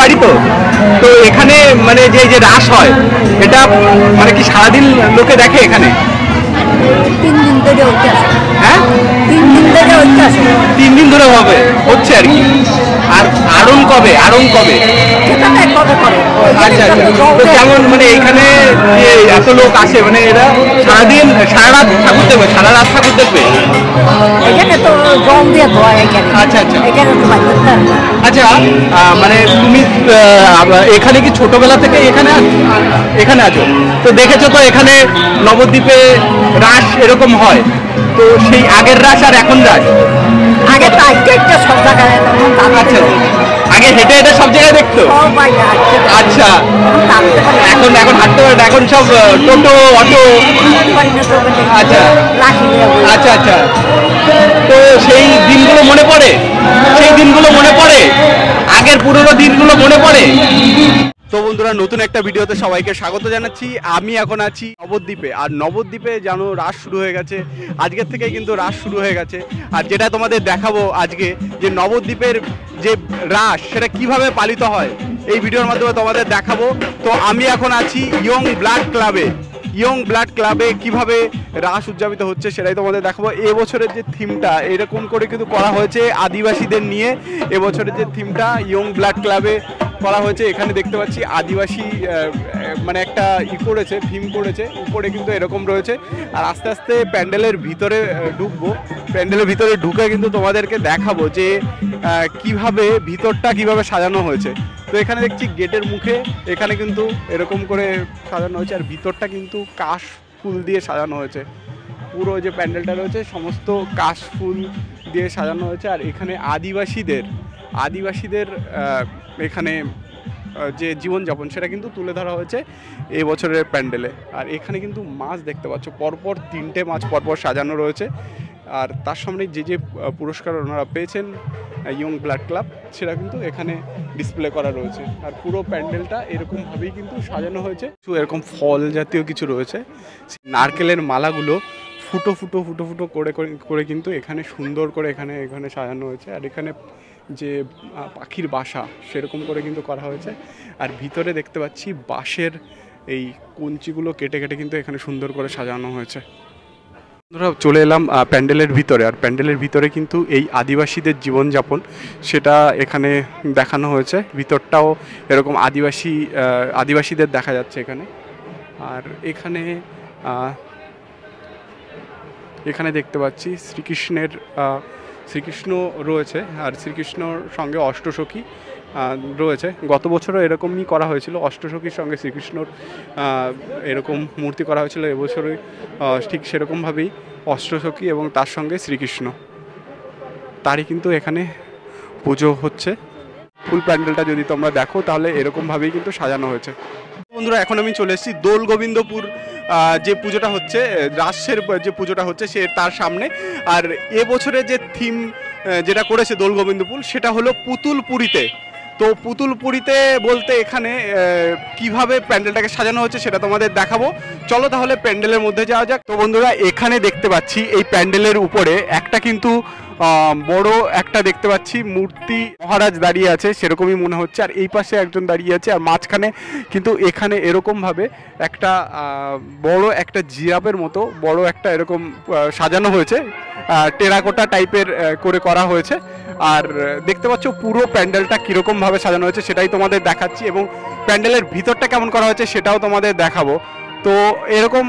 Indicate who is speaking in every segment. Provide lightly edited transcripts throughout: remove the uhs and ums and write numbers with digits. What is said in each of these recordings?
Speaker 1: বাড়ি তো তো এখানে মানে যে রাস হয় এটা মানে কি সারাদিন লোকে দেখে এখানে?
Speaker 2: 3 দিন ধরে হচ্ছে।
Speaker 1: হ্যাঁ
Speaker 2: 3 দিন ধরে হচ্ছে।
Speaker 1: 3 দিন ধরে হবে হচ্ছে আর কি। আর আড়ং কবে
Speaker 2: সেটা কবে করে?
Speaker 1: আচ্ছা তো কেমন মানে এখানে যে এত লোক আসে মানে এরা সারাদিন সারা রাত ঠাকুর দেখবে
Speaker 2: এখানে তো জল দিয়ে ধোয়া এখানে।
Speaker 1: আচ্ছা
Speaker 2: এখানে তো
Speaker 1: আচ্ছা মানে তুমি এখানে কি ছোটবেলা থেকে এখানে আছো তো দেখেছো তো এখানে নবদ্বীপে রাস এরকম হয় তো সেই আগের রাস আর এখন রাস
Speaker 2: আগে তো একটা সব জায়গায়
Speaker 1: আচ্ছা আগে হেঁটে সব জায়গায় দেখতো আচ্ছা এখন হাঁটতে পারে এখন সব টোটো অটো আচ্ছা আচ্ছা তো সেই দিনগুলো মনে পড়ে আগের পুরোনো দিনগুলো মনে পড়ে। তো বন্ধুরা নতুন একটা ভিডিওতে সবাইকে স্বাগত জানাচ্ছি। আমি এখন আছি নবদ্বীপে আর নবদ্বীপে যেন রাস শুরু হয়ে গেছে আজকের থেকেই কিন্তু রাস শুরু হয়ে গেছে আর যেটা তোমাদের দেখাবো আজকে যে নবদ্বীপের যে রাস সেটা কিভাবে পালিত হয় এই ভিডিওর মাধ্যমে তোমাদের দেখাবো। তো আমি এখন আছি ইয়ং ব্লাড ক্লাবে কিভাবে রাস উদযাপিত হচ্ছে সেটাই তোমাদের দেখাবো। এবছরের যে থিমটা এরকম করে কিন্তু করা হয়েছে আদিবাসীদের নিয়ে। এবছরের যে থিমটা ইয়ং ব্লাড ক্লাবে করা হয়েছে এখানে দেখতে পাচ্ছি আদিবাসী মানে একটা করেছে থিম করেছে উপরে কিন্তু এরকম রয়েছে আর আস্তে আস্তে প্যান্ডেলের ভিতরে ঢুকবো। প্যান্ডেলের ভিতরে ঢুকে কিন্তু তোমাদেরকে দেখাবো যে ভিতরটা কিভাবে সাজানো হয়েছে। তো এখানে দেখছি গেটের মুখে এখানে কিন্তু এরকম করে সাজানো হয়েছে আর ভিতরটা কিন্তু কাশ ফুল দিয়ে সাজানো হয়েছে। পুরো যে প্যান্ডেলটা রয়েছে সমস্ত কাশ ফুল দিয়ে সাজানো হয়েছে আর এখানে আদিবাসীদের এখানে যে জীবনযাপন সেটা কিন্তু তুলে ধরা হয়েছে এই বছরের প্যান্ডেলে। আর এখানে কিন্তু মাছ দেখতে পাচ্ছ পরপর 3টে মাছ পরপর সাজানো রয়েছে আর তার সামনে যে পুরস্কার ওনারা পেয়েছেন ইয়ং ব্লাড ক্লাব সেটা কিন্তু এখানে ডিসপ্লে করা রয়েছে। আর পুরো প্যান্ডেলটা এরকমভাবেই কিন্তু সাজানো হয়েছে। এরকম ফল জাতীয় কিছু রয়েছে নারকেলের মালাগুলো ফুটো করে কিন্তু এখানে সুন্দর করে এখানে সাজানো হয়েছে। আর এখানে যে পাখির বাসা সেরকম করে কিন্তু করা হয়েছে আর ভিতরে দেখতে পাচ্ছি বাঁশের এই কঞ্চিগুলো কেটে কিন্তু এখানে সুন্দর করে সাজানো হয়েছে। আমরা চলে এলাম প্যান্ডেলের ভিতরে আর প্যান্ডেলের ভিতরে কিন্তু এই আদিবাসীদের জীবনযাপন সেটা এখানে দেখানো হয়েছে। ভিতরটাও এরকম আদিবাসীদের দেখা যাচ্ছে এখানে। আর এখানে দেখতে পাচ্ছি শ্রীকৃষ্ণ রয়েছে আর শ্রীকৃষ্ণর সঙ্গে অষ্টসখী রয়েছে। গত বছরও এরকমই করা হয়েছিল অষ্টসখীর সঙ্গে শ্রীকৃষ্ণর এরকম মূর্তি করা হয়েছিল। এবছরে ঠিক সেরকমভাবেই অষ্টসখী এবং তার সঙ্গে শ্রীকৃষ্ণ তারই কিন্তু এখানে পুজো হচ্ছে। ফুল প্যান্ডেলটা যদি তোমরা দেখো তাহলে এরকমভাবেই কিন্তু সাজানো হয়েছে। বন্ধুরা এখন আমি চলে এসেছি দোল গোবিন্দপুর যে পুজোটা হচ্ছে রাসের যে পুজোটা হচ্ছে সে তার সামনে। আর এবছরে যে থিম যেটা করেছে দোল গোবিন্দপুর সেটা হলো পুতুলপুরীতে। তো পুতুলপুরীতে বলতে এখানে কিভাবে প্যান্ডেলটাকে সাজানো হচ্ছে সেটা তোমাদের দেখাবো। চলো তাহলে প্যান্ডেলের মধ্যে যাওয়া যাক। তো বন্ধুরা এখানে দেখতে পাচ্ছি এই প্যান্ডেলের উপরে একটা কিন্তু বড় একটা দেখতে পাচ্ছি মূর্তি মহারাজ দাঁড়িয়ে আছে সেরকমই মনে হচ্ছে আর এই পাশে একজন দাঁড়িয়ে আছে আর মাঝখানে কিন্তু এখানে এরকমভাবে একটা বড় একটা জিরাফের মতো বড় একটা এরকম সাজানো হয়েছে টেরাকোটা টাইপের করে করা হয়েছে। আর দেখতে পাচ্ছ পুরো প্যান্ডেলটা কীরকমভাবে সাজানো হয়েছে সেটাই তোমাদের দেখাচ্ছি এবং প্যান্ডেলের ভিতরটা কেমন করা হয়েছে সেটাও তোমাদের দেখাবো। তো এরকম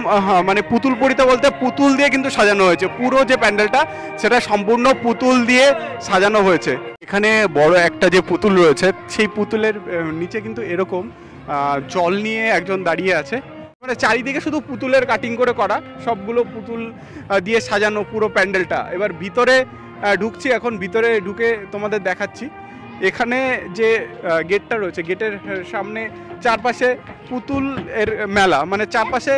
Speaker 1: মানে পুতুলপুরীতে বলতে পুতুল দিয়ে কিন্তু সাজানো হয়েছে পুরো যে প্যান্ডেলটা সেটা সম্পূর্ণ পুতুল দিয়ে সাজানো হয়েছে। এখানে বড় একটা যে পুতুল রয়েছে সেই পুতুলের নিচে কিন্তু এরকম জল নিয়ে একজন দাঁড়িয়ে আছে। মানে চারিদিকে শুধু পুতুলের কাটিং করে করা সবগুলো পুতুল দিয়ে সাজানো পুরো প্যান্ডেলটা। এবার ভিতরে ঢুকছি এখন ভিতরে ঢুকে তোমাদের দেখাচ্ছি। এখানে যে গেটটা রয়েছে গেটের সামনে চারপাশে পুতুল এর মেলা মানে চারপাশে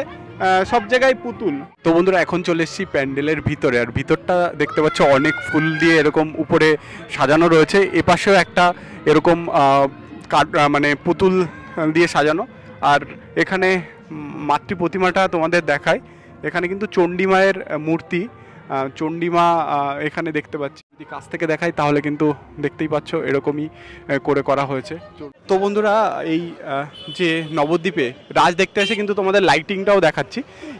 Speaker 1: সব জায়গায় পুতুল। তো বন্ধুরা এখন চলে এসেছি প্যান্ডেলের ভিতরে আর ভিতরটা দেখতে পাচ্ছ অনেক ফুল দিয়ে এরকম উপরে সাজানো রয়েছে। এপাশেও একটা এরকম মানে পুতুল দিয়ে সাজানো। আর এখানে মাতৃ প্রতিমাটা তোমাদের দেখায় এখানে কিন্তু চণ্ডী মায়ের মূর্তি চণ্ডীমা এখানে দেখতে পাচ্ছি। যদি কাছ থেকে দেখাই তাহলে কিন্তু দেখতেই পাচ্ছ এরকমই করে করা হয়েছে। তো বন্ধুরা এই যে নবদ্বীপে রাজ দেখতে এসে কিন্তু তোমাদের লাইটিংটাও দেখাচ্ছি।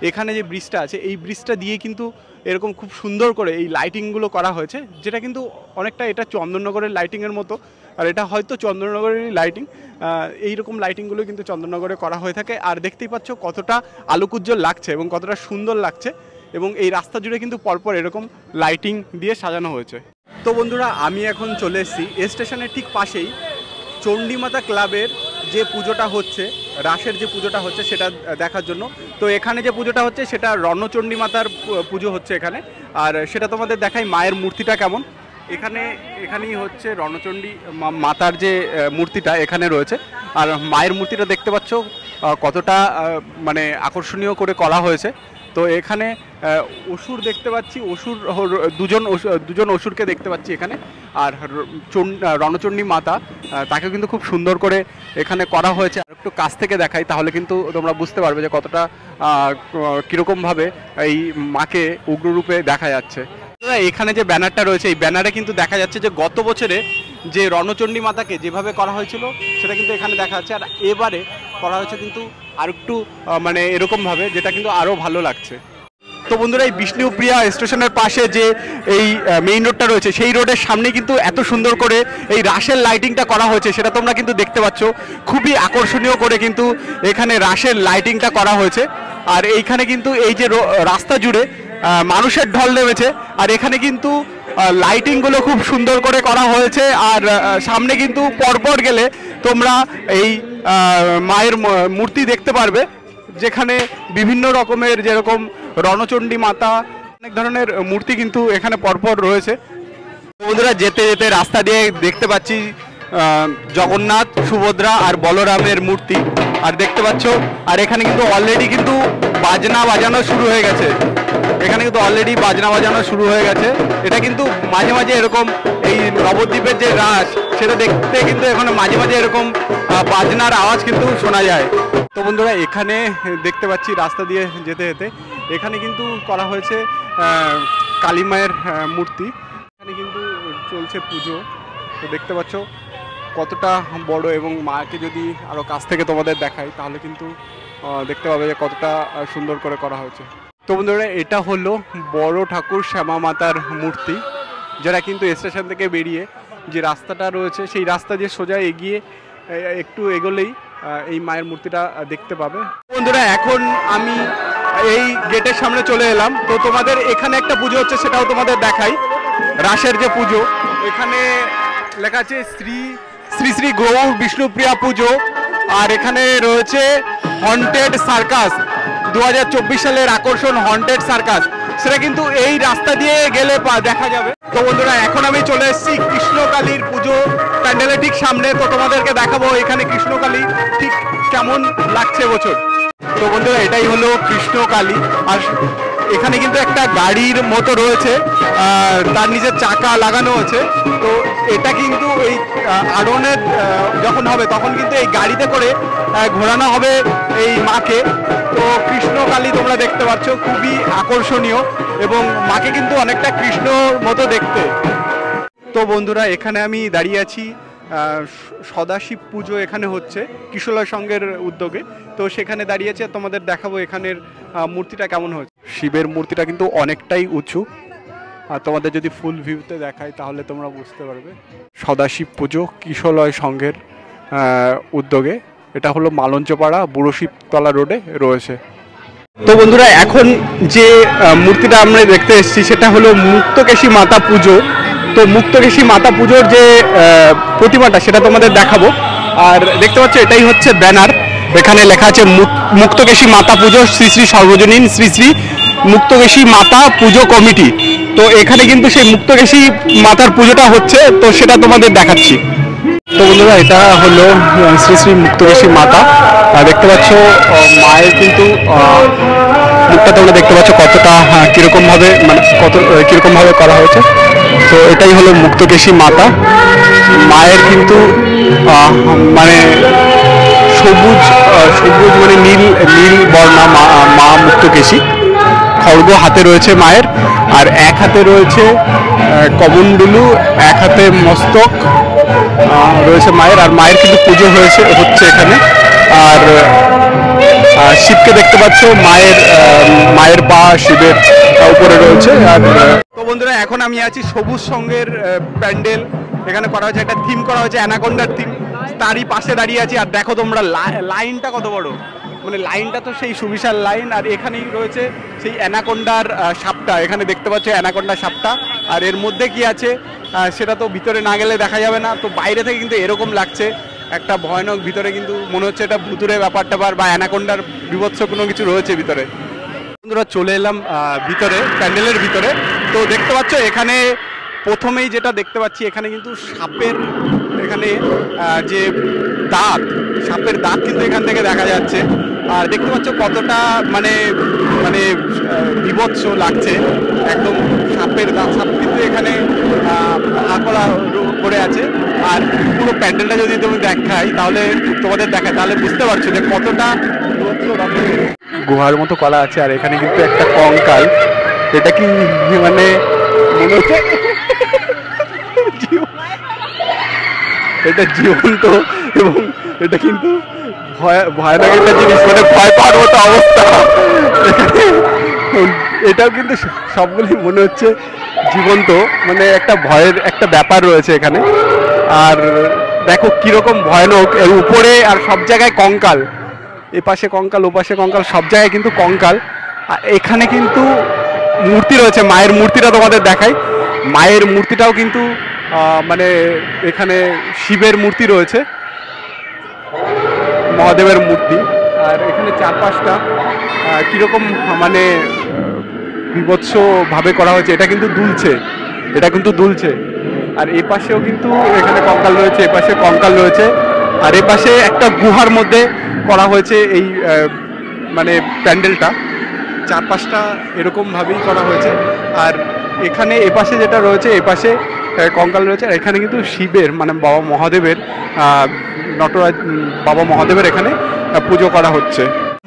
Speaker 1: এখানে যে ব্রিজটা আছে এই ব্রিজটা দিয়ে কিন্তু এরকম খুব সুন্দর করে এই লাইটিংগুলো করা হয়েছে, যেটা কিন্তু অনেকটা এটা চন্দননগরের লাইটিংয়ের মতো। আর এটা হয়তো চন্দননগরেরই লাইটিং, এইরকম লাইটিংগুলো কিন্তু চন্দননগরে করা হয়ে থাকে। আর দেখতেই পাচ্ছ কতটা আলোকোজ্জ্বল লাগছে এবং কতটা সুন্দর লাগছে, এবং এই রাস্তা জুড়ে কিন্তু পরপর এরকম লাইটিং দিয়ে সাজানো হয়েছে। তো বন্ধুরা আমি এখন চলে এসেছি এ স্টেশনের ঠিক পাশেই চণ্ডীমাতা ক্লাবের যে পুজোটা হচ্ছে, রাসের যে পুজোটা হচ্ছে সেটা দেখার জন্য। তো এখানে যে পুজোটা হচ্ছে সেটা রণচণ্ডী মাতার পুজো হচ্ছে এখানে, আর সেটা তোমাদের দেখাই মায়ের মূর্তিটা কেমন। এখানেই হচ্ছে রণচণ্ডী মাতার যে মূর্তিটা এখানে রয়েছে, আর মায়ের মূর্তিটা দেখতে পাচ্ছ কতটা মানে আকর্ষণীয় করে করা হয়েছে। তো এখানে অসুর দেখতে পাচ্ছি, দুজন অসুরকে দেখতে পাচ্ছি এখানে। আর রণচণ্ডী মাতা তাকে কিন্তু খুব সুন্দর করে এখানে করা হয়েছে। আর একটু কাছ থেকে দেখাই তাহলে কিন্তু তোমরা বুঝতে পারবে যে কতটা কীরকমভাবে এই মাকে উগ্ররূপে দেখা যাচ্ছে। এখানে যে ব্যানারটা রয়েছে এই ব্যানারে কিন্তু দেখা যাচ্ছে যে গত বছরে যে রণচণ্ডী মাতাকে যেভাবে করা হয়েছিল সেটা কিন্তু এখানে দেখা যাচ্ছে, আর এবারে করা হয়েছে কিন্তু আর একটু মানে এরকমভাবে, যেটা কিন্তু আরও ভালো লাগছে। তো বন্ধুরা এই বিষ্ণুপ্রিয়া স্টেশনের পাশে যে এই মেইন রোডটা রয়েছে সেই রোডের সামনে কিন্তু এত সুন্দর করে এই রাসের লাইটিংটা করা হয়েছে, সেটা তোমরা কিন্তু দেখতে পাচ্ছ। খুবই আকর্ষণীয় করে কিন্তু এখানে রাসের লাইটিংটা করা হয়েছে। আর এইখানে কিন্তু এই যে রাস্তা জুড়ে মানুষের ঢল নেমেছে, আর এখানে কিন্তু লাইটিংগুলো খুব সুন্দর করে করা হয়েছে। আর সামনে কিন্তু পরপর গেলে তোমরা এই মায়ের মূর্তি দেখতে পারবে, যেখানে বিভিন্ন রকমের যেরকম রণচণ্ডী মাতা অনেক ধরনের মূর্তি কিন্তু এখানে পরপর রয়েছে। বন্ধুরা যেতে যেতে রাস্তা দিয়ে দেখতে পাচ্ছি জগন্নাথ, সুভদ্রা আর বলরামের মূর্তি, আর দেখতে পাচ্ছ। আর এখানে কিন্তু অলরেডি কিন্তু বাজনা বাজানো শুরু হয়ে গেছে। এটা কিন্তু মাঝে মাঝে এরকম এই নবদ্বীপের যে রাস সেটা দেখতে কিন্তু এখানে মাঝে মাঝে এরকম বাজনার আওয়াজ কিন্তু শোনা যায়। তো বন্ধুরা এখানে দেখতে পাচ্ছি রাস্তা দিয়ে যেতে যেতে এখানে কিন্তু করা হয়েছে কালী মায়ের মূর্তি। এখানে কিন্তু চলছে পুজো। তো দেখতে পাচ্ছ কতটা বড়, এবং মাকে যদি আরও কাছ থেকে তোমাদের দেখাই তাহলে কিন্তু দেখতে পাবে যে কতটা সুন্দর করে করা হয়েছে। তো বন্ধুরা এটা হলো বড় ঠাকুর শ্যামা মাতার মূর্তি, যেটা কিন্তু স্টেশন থেকে বেরিয়ে যে রাস্তাটা রয়েছে সেই রাস্তা দিয়ে সোজা এগিয়ে একটু এগোলেই এই মায়ের মূর্তিটা দেখতে পাবে। বন্ধুরা এখন আমি এই গেটের সামনে চলে এলাম। তো তোমাদের এখানে একটা পুজো হচ্ছে সেটাও তোমাদের দেখাই। রাসের যে পুজো, এখানে লেখা আছে শ্রী শ্রী শ্রী গৌর বিষ্ণুপ্রিয়া পুজো। আর এখানে রয়েছে হন্টেড সার্কাস, 2024 সালের আকর্ষণ হন্টেড সার্কাস, সেটা কিন্তু এই রাস্তা দিয়ে গেলে দেখা যাবে। তো বন্ধুরা এখন আমি চলে এসেছি কৃষ্ণকালীর পুজো প্যান্ডেলের ঠিক সামনে। তো তোমাদেরকে দেখাবো এখানে কৃষ্ণকালী ঠিক কেমন লাগছে বছর। তো বন্ধুরা এটাই হলো কৃষ্ণকালী, আর এখানে কিন্তু একটা গাড়ির মতো রয়েছে, তার নিচে চাকা লাগানো আছে। তো এটা কিন্তু এই আরোহণের যখন হবে তখন কিন্তু এই গাড়িতে করে ঘোরানো হবে এই মাকে। তো কৃষ্ণকালী তোমরা দেখতে পাচ্ছ, খুবই আকর্ষণীয়, এবং মাকে কিন্তু অনেকটা কৃষ্ণর মতো দেখতে। তো বন্ধুরা এখানে আমি দাঁড়িয়ে আছি, সদাশিব পুজো এখানে হচ্ছে কিশোলয় সংঘের উদ্যোগে। তো সেখানে দাঁড়িয়েছে, তোমাদের দেখাবো এখানের মূর্তিটা কেমন হচ্ছে। শিবের মূর্তিটা কিন্তু অনেকটাই উঁচু, আর তোমাদের যদি ফুল ভিউতে দেখাই তাহলে তোমরা বুঝতে পারবে। সদাশিব পুজো কিশোলয় সংঘের উদ্যোগে, এটা হলো মালঞ্চপাড়া বুড়ো শিবতলা রোডে রয়েছে। তো বন্ধুরা এখন যে মূর্তিটা আমরা দেখতে এসেছি সেটা হলো মুক্তকেশী মাতা পুজো। তো মুক্তকেশী মাতা পুজোর যে প্রতিমাটা সেটা তোমাদের দেখাবো। আর দেখতে পাচ্ছ এটাই হচ্ছে ব্যানার, এখানে লেখা আছে মুক্তকেশী মাতা পুজো শ্রী শ্রী সর্বজনীন শ্রী শ্রী মুক্তকেশী মাতা পুজো কমিটি। তো এখানে কিন্তু সেই মুক্তকেশী মাতার পুজোটা হচ্ছে, তো সেটা তোমাদের দেখাচ্ছি। তো বন্ধুরা এটা হলো শ্রী শ্রী মুক্তকেশী মাতা, দেখতে পাচ্ছ মায়ের কিন্তু মুখটা তোমরা দেখতে পাচ্ছ কতটা কীরকমভাবে মানে কীরকমভাবে করা হয়েছে। তো এটাই হলো মুক্তকেশী মাতা। মায়ের কিন্তু মানে সবুজ মানে নীল বর্ণা মা মুক্তকেশী। খড়গ হাতে রয়েছে মায়ের, আর এক হাতে রয়েছে কমণ্ডলু, এক হাতে মস্তক রয়েছে মায়ের। আর মায়ের কিন্তু পুজো হচ্ছে এখানে। আর শিবকে দেখতে পাচ্ছ, মায়ের পা শিবের উপরে রয়েছে। আর তো বন্ধুরা, এখন আমি আছি সবুজ সঙ্গের প্যান্ডেল, এখানে করা হয়েছে, একটা থিম করা হয়েছে অ্যানাকোন্ডার থিম, তারই পাশে দাঁড়িয়ে আছি। আর দেখো তোমরা লাইনটা কত বড়, মানে লাইনটা তো সেই সুবিশাল লাইন। আর এখানেই রয়েছে সেই অ্যানাকোন্ডার সাপটা, এখানে দেখতে পাচ্ছ অ্যানাকোন্ডার সাপটা। আর এর মধ্যে কি আছে সেটা তো ভিতরে না গেলে দেখা যাবে না। তো বাইরে থেকে কিন্তু এরকম লাগছে, একটা ভয়ানক, ভিতরে কিন্তু মনে হচ্ছে এটা ভুতুরে ব্যাপারটা বা অ্যানাকোন্ডার বিভৎস কোনো কিছু রয়েছে ভিতরে। বন্ধুরা, চলে এলাম ভিতরে, প্যান্ডেলের ভিতরে। তো দেখতে পাচ্ছ এখানে প্রথমেই যেটা দেখতে পাচ্ছি, এখানে কিন্তু সাপের, এখানে যে দাঁত, সাপের দাঁত কিন্তু এখান থেকে দেখা যাচ্ছে। আর দেখতে পাচ্ছ কতটা মানে মানে বিভৎস লাগছে, একদম সাপের দাঁত। সাপ কিন্তু এখানে হাঁকড়া করে আছে। আর পুরো প্যান্ডেলটা যদি তুমি দেখাই, তাহলে তাহলে বুঝতে পারছো যে কতটা গুহার মতো করা আছে। আর এখানে কিন্তু একটা কঙ্কাল, এটা কি মানে মনে হচ্ছে এটা জীবন্ত, এবং এটা কিন্তু ভয়ানক একটা জিনিস, মানে ভয় পাওয়ার মতো অবস্থা। এটাও কিন্তু সবগুলি মনে হচ্ছে জীবন্ত, মানে একটা ভয়ের একটা ব্যাপার রয়েছে এখানে। আর দেখো কিরকম ভয়ানক, এর উপরে আর সব জায়গায় কঙ্কাল, এপাশে কঙ্কাল, ওপাশে কঙ্কাল, সব জায়গায় কিন্তু কঙ্কাল। আর এখানে কিন্তু মূর্তি রয়েছে, মায়ের মূর্তিটা তোমাদের দেখাই। মায়ের মূর্তিটাও কিন্তু মানে এখানে শিবের মূর্তি রয়েছে, মহাদেবের মূর্তি। আর এখানে চারপাশটা কীরকম মানে বিভৎসভাবে করা হয়েছে, এটা কিন্তু দুলছে। আর এ পাশেও কিন্তু এখানে কঙ্কাল রয়েছে, এপাশে কঙ্কাল রয়েছে। আর এ পাশে একটা গুহার মধ্যে করা হয়েছে এই মানে প্যান্ডেলটা, চারপাশটা এরকমভাবেই করা হয়েছে। আর এখানে এপাশে যেটা রয়েছে, এপাশে কঙ্কাল রয়েছে। আর এখানে কিন্তু শিবের, মানে বাবা মহাদেবের, নটরাজ বাবা মহাদেবের এখানে পুজো করা হচ্ছে।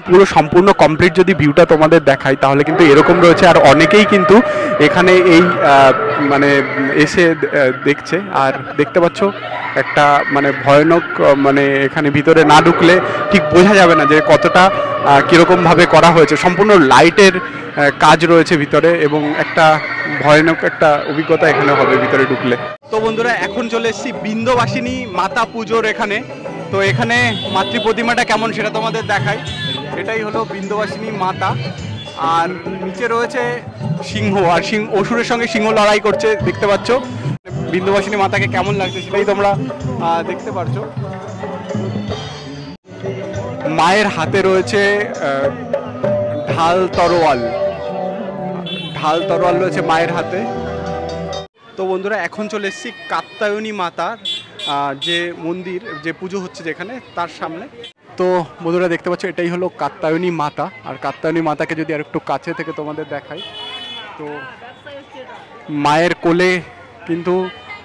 Speaker 1: পুরো সম্পূর্ণ কমপ্লিট যদি ভিউটা তোমাদের দেখাই, তাহলে কিন্তু এরকম রয়েছে। আর অনেকেই কিন্তু এখানে এই মানে এসে দেখছে। আর দেখতে পাচ্ছ একটা মানে ভয়ানক, মানে এখানে ভিতরে না ঢুকলে ঠিক বোঝা যাবে না যে কতটা কীরকমভাবে করা হয়েছে। সম্পূর্ণ লাইটের কাজ রয়েছে ভিতরে, এবং একটা ভয়ানক একটা অভিজ্ঞতা এখানে হবে ভিতরে ঢুকলে। তো বন্ধুরা, এখন চলে এসেছি বিন্ধ্যবাসিনী মাতা পুজোর এখানে। তো এখানে মাতৃ প্রতিমাটা কেমন সেটা তোমাদের দেখাই। এটাই হলো বিন্ধ্যবাসিনী মাতা। আর নিচে রয়েছে সিংহ, আর অসুরের সঙ্গে সিংহ লড়াই করছে, দেখতে পাচ্ছ। বিন্ধ্যবাসিনী মাতাকে কেমন লাগছে সেটাই তোমরা দেখতে পারছো। মায়ের হাতে রয়েছে ঢাল তরোয়াল রয়েছে মায়ের হাতে। তো বন্ধুরা, এখন চলে এসেছি কাত্যায়নী মাতার যে মন্দির, যে পুজো হচ্ছে যেখানে, তার সামনে। তো বন্ধুরা, দেখতে পাচ্ছ এটাই হলো কাত্যায়নী মাতা। আর কাত্যায়নী মাতাকে যদি আর একটু কাছে থেকে তোমাদের দেখাই, তো মায়ের কোলে কিন্তু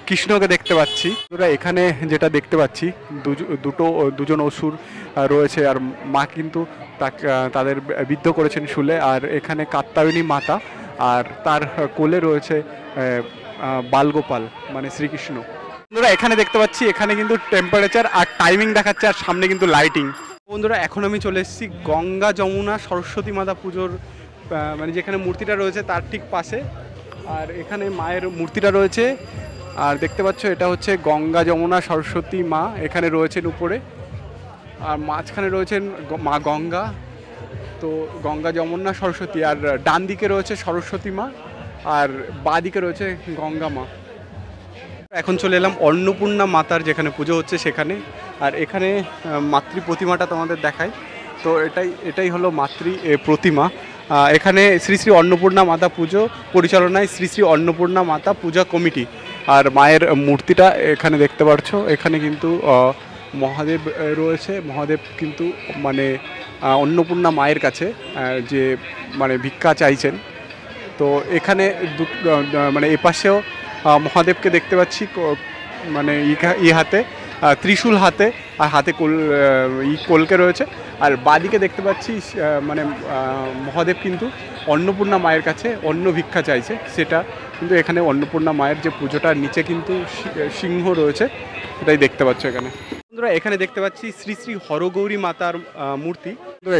Speaker 1: কৃষ্ণকে দেখতে পাচ্ছি। এখানে যেটা দেখতে পাচ্ছি, দুজন অসুর রয়েছে, আর মা কিন্তু তাদের বিদ্ধ করেছেন শুলে। আর এখানে কাত্যায়নী মাতা, আর তার কোলে রয়েছে বালগোপাল, মানে শ্রীকৃষ্ণ। বন্ধুরা, এখানে দেখতে পাচ্ছি, এখানে কিন্তু টেম্পারেচার আর টাইমিং দেখাচ্ছে, আর সামনে কিন্তু লাইটিং। বন্ধুরা, এখন আমি চলে এসেছি গঙ্গা যমুনা সরস্বতী মাতা পুজোর, মানে যেখানে মূর্তিটা রয়েছে তার ঠিক পাশে। আর এখানে মায়ের মূর্তিটা রয়েছে। আর দেখতে পাচ্ছ এটা হচ্ছে গঙ্গা যমুনা সরস্বতী মা, এখানে রয়েছেন উপরে। আর মাঝখানে রয়েছেন মা গঙ্গা। তো গঙ্গা যমুনা সরস্বতী, আর ডান দিকে রয়েছে সরস্বতী মা, আর বাঁ দিকে রয়েছে গঙ্গা মা। এখন চলে এলাম অন্নপূর্ণা মাতার যেখানে পুজো হচ্ছে সেখানে। আর এখানে মাতৃ প্রতিমাটা তোমাদের দেখাই। তো এটাই হলো মাতৃ প্রতিমা। এখানে শ্রী শ্রী অন্নপূর্ণা মাতা পুজো পরিচালনায় শ্রী শ্রী অন্নপূর্ণা মাতা পূজা কমিটি। আর মায়ের মূর্তিটা এখানে দেখতে পাচ্ছ। এখানে কিন্তু মহাদেব রয়েছে। মহাদেব কিন্তু মানে অন্নপূর্ণা মায়ের কাছে যে মানে ভিক্ষা চাইছেন। তো এখানে মানে এপাশেও মহাদেবকে দেখতে পাচ্ছি, মানে হাতে। ত্রিশূল হাতে, আর হাতে কলকে রয়েছে। আর বাদিকে দেখতে পাচ্ছি মানে মহাদেব কিন্তু অন্নপূর্ণা মায়ের কাছে অন্ন ভিক্ষা চাইছে, সেটা কিন্তু এখানে অন্নপূর্ণা মায়ের যে পুজোটার নিচে কিন্তু সিংহ রয়েছে, সেটাই দেখতে পাচ্ছ এখানে। বন্ধুরা এখানে দেখতে পাচ্ছি শ্রী শ্রী হরগৌরী মাতার মূর্তি।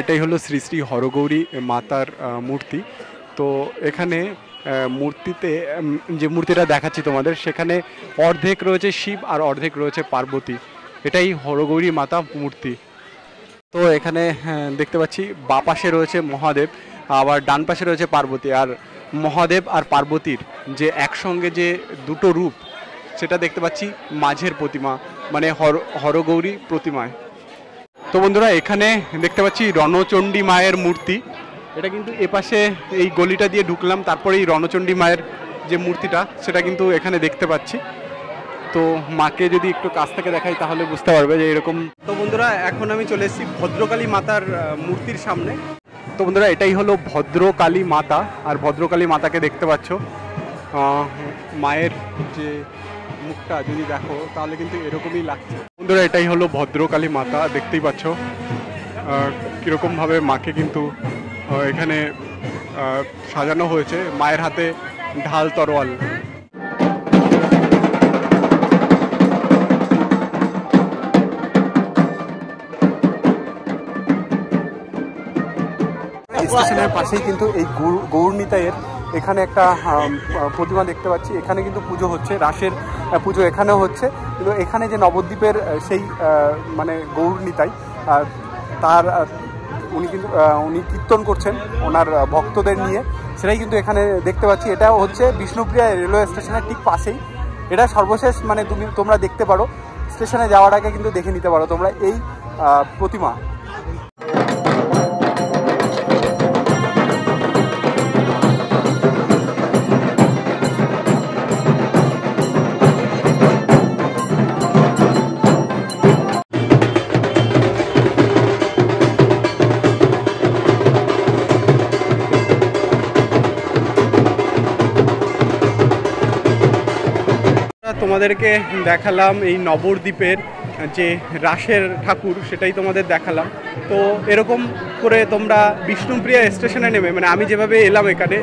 Speaker 1: এটাই হলো শ্রী শ্রী হরগৌরী মাতার মূর্তি। তো এখানে মূর্তিতে যে মূর্তিটা দেখাচ্ছি তোমাদের, সেখানে অর্ধেক রয়েছে শিব আর অর্ধেক রয়েছে পার্বতী। এটাই হরগৌরী মাতা মূর্তি। তো এখানে দেখতে পাচ্ছি বাঁ পাশে রয়েছে মহাদেব, আবার ডান পাশে রয়েছে পার্বতী। আর মহাদেব আর পার্বতীর যে একসঙ্গে যে দুটো রূপ, সেটা দেখতে পাচ্ছি মাঝের প্রতিমা, মানে হরগৌরী প্রতিমায়। তো বন্ধুরা এখানে দেখতে পাচ্ছি রণচণ্ডী মায়ের মূর্তি। এটা কিন্তু এপাশে এই গলিটা দিয়ে ঢুকলাম, তারপরে এই রণচণ্ডী মায়ের যে মূর্তিটা, সেটা কিন্তু এখানে দেখতে পাচ্ছি। তো মাকে যদি একটু কাছ থেকে দেখাই তাহলে বুঝতে পারবে যে এরকম। তো বন্ধুরা এখন আমি চলে এসেছি ভদ্রকালী মাতার মূর্তির সামনে। তো বন্ধুরা এটাই হলো ভদ্রকালী মাতা। আর ভদ্রকালী মাতাকে দেখতে পাচ্ছ, মায়ের যে মুখটা যদি দেখো তাহলে কিন্তু এরকমই লাগছে। বন্ধুরা এটাই হলো ভদ্রকালী মাতা, দেখতেই পাচ্ছ কীরকমভাবে মাকে কিন্তু এখানে সাজানো হয়েছে। মায়ের হাতে ঢাল তরোয়াল। স্টেশনের পাশেই কিন্তু এই গৌরনিতাইয়ের এখানে একটা প্রতিমা দেখতে পাচ্ছি। এখানে কিন্তু পুজো হচ্ছে, রাসের পুজো এখানেও হচ্ছে। কিন্তু এখানে যে নবদ্বীপের সেই মানে গৌরনিতাই, তার উনি কীর্তন করছেন ওনার ভক্তদের নিয়ে, সেটাই কিন্তু এখানে দেখতে পাচ্ছি। এটাও হচ্ছে বিষ্ণুপ্রিয়া রেলওয়ে স্টেশনের ঠিক পাশেই। এটা সর্বশেষ মানে তোমরা দেখতে পারো, স্টেশনে যাওয়ার আগে কিন্তু দেখে নিতে পারো তোমরা এই প্রতিমা। তোমাদেরকে দেখালাম এই নবদ্বীপের যে রাসের ঠাকুর, সেটাই তোমাদের দেখালাম। তো এরকম করে তোমরা বিষ্ণুপ্রিয়া স্টেশনে নেমে, মানে আমি যেভাবে এলাম এখানে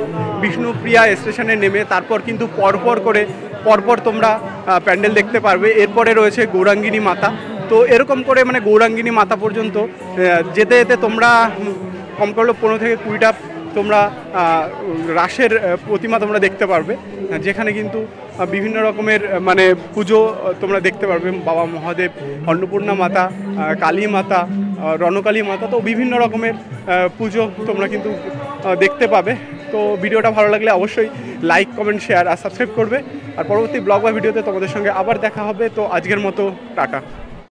Speaker 1: বিষ্ণুপ্রিয়া স্টেশনে নেমে তারপর কিন্তু পরপর তোমরা প্যান্ডেল দেখতে পারবে। এরপরে রয়েছে গৌরাঙ্গিনী মাতা। তো এরকম করে মানে গৌরাঙ্গিনী মাতা পর্যন্ত যেতে যেতে তোমরা কম করলে 15 থেকে 20টা তোমরা রাসের প্রতিমা তোমরা দেখতে পারবে, যেখানে কিন্তু বিভিন্ন রকমের মানে পুজো তোমরা দেখতে পারবে। বাবা মহাদেব, অন্নপূর্ণা মাতা, কালী মাতা, রণকালী মাতা, তো বিভিন্ন রকমের পুজো তোমরা কিন্তু দেখতে পাবে। তো ভিডিওটা ভালো লাগলে অবশ্যই লাইক, কমেন্ট, শেয়ার আর সাবস্ক্রাইব করবে। আর পরবর্তী ব্লগ বা ভিডিওতে তোমাদের সঙ্গে আবার দেখা হবে। তো আজকের মতো টাটা।